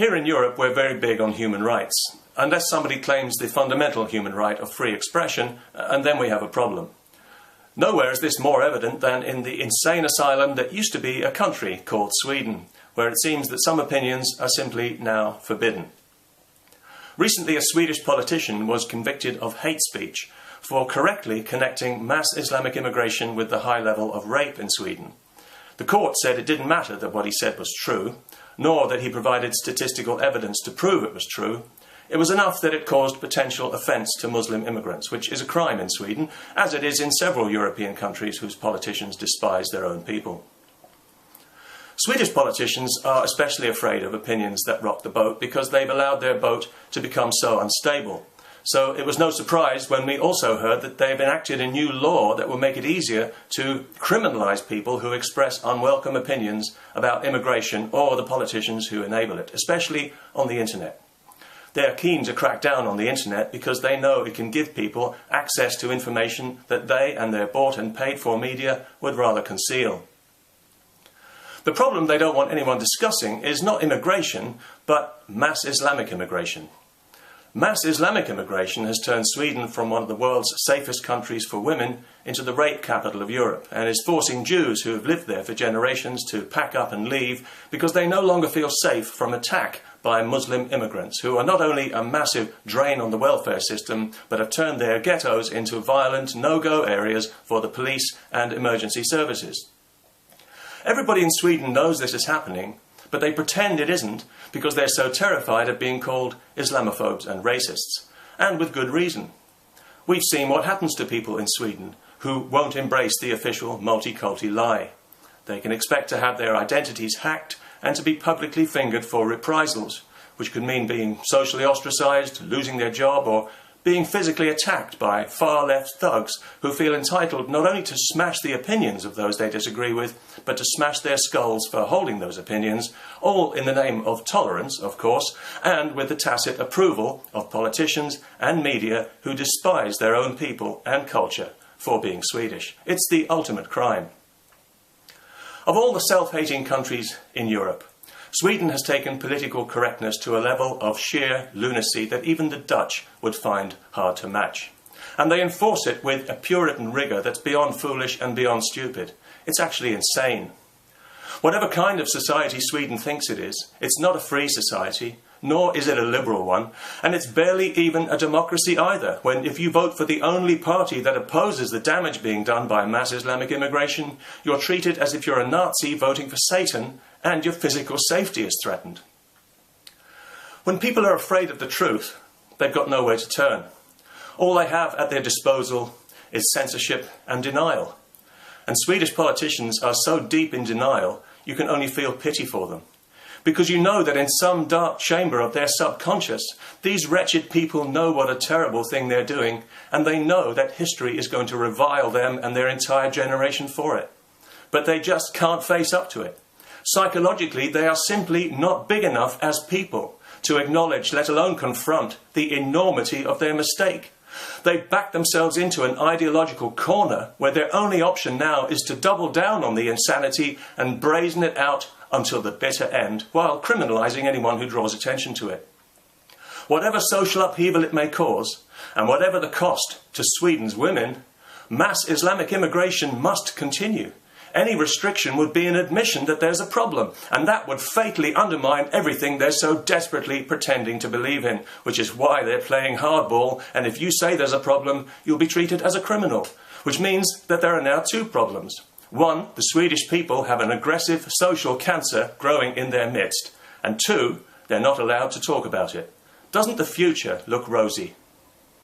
Here in Europe, we're very big on human rights, unless somebody claims the fundamental human right of free expression, and then we have a problem. Nowhere is this more evident than in the insane asylum that used to be a country called Sweden, where it seems that some opinions are simply now forbidden. Recently, a Swedish politician was convicted of hate speech for correctly connecting mass Islamic immigration with the high level of rape in Sweden. The court said it didn't matter that what he said was true, nor that he provided statistical evidence to prove it was true. It was enough that it caused potential offence to Muslim immigrants, which is a crime in Sweden, as it is in several European countries whose politicians despise their own people. Swedish politicians are especially afraid of opinions that rock the boat because they've allowed their boat to become so unstable. So it was no surprise when we also heard that they've enacted a new law that will make it easier to criminalise people who express unwelcome opinions about immigration or the politicians who enable it, especially on the internet. They are keen to crack down on the internet because they know it can give people access to information that they and their bought and paid for media would rather conceal. The problem they don't want anyone discussing is not immigration, but mass Islamic immigration. Mass Islamic immigration has turned Sweden from one of the world's safest countries for women into the rape capital of Europe, and is forcing Jews who have lived there for generations to pack up and leave because they no longer feel safe from attack by Muslim immigrants, who are not only a massive drain on the welfare system, but have turned their ghettos into violent no-go areas for the police and emergency services. Everybody in Sweden knows this is happening, but they pretend it isn't because they're so terrified of being called Islamophobes and racists, and with good reason. We've seen what happens to people in Sweden who won't embrace the official multiculti lie. They can expect to have their identities hacked and to be publicly fingered for reprisals, which could mean being socially ostracised, losing their job, or being physically attacked by far-left thugs who feel entitled not only to smash the opinions of those they disagree with, but to smash their skulls for holding those opinions, all in the name of tolerance, of course, and with the tacit approval of politicians and media who despise their own people and culture for being Swedish. It's the ultimate crime. Of all the self-hating countries in Europe, Sweden has taken political correctness to a level of sheer lunacy that even the Dutch would find hard to match. And they enforce it with a Puritan rigour that's beyond foolish and beyond stupid. It's actually insane. Whatever kind of society Sweden thinks it is, it's not a free society, nor is it a liberal one, and it's barely even a democracy either, when if you vote for the only party that opposes the damage being done by mass Islamic immigration, you're treated as if you're a Nazi voting for Satan, and your physical safety is threatened. When people are afraid of the truth, they've got nowhere to turn. All they have at their disposal is censorship and denial. And Swedish politicians are so deep in denial, you can only feel pity for them. Because you know that in some dark chamber of their subconscious, these wretched people know what a terrible thing they're doing, and they know that history is going to revile them and their entire generation for it. But they just can't face up to it. Psychologically, they are simply not big enough as people to acknowledge, let alone confront, the enormity of their mistake. They back themselves into an ideological corner where their only option now is to double down on the insanity and brazen it out until the bitter end, while criminalising anyone who draws attention to it. Whatever social upheaval it may cause, and whatever the cost to Sweden's women, mass Islamic immigration must continue. Any restriction would be an admission that there's a problem, and that would fatally undermine everything they're so desperately pretending to believe in, which is why they're playing hardball, and if you say there's a problem, you'll be treated as a criminal, which means that there are now two problems. One, the Swedish people have an aggressive social cancer growing in their midst, and two, they're not allowed to talk about it. Doesn't the future look rosy?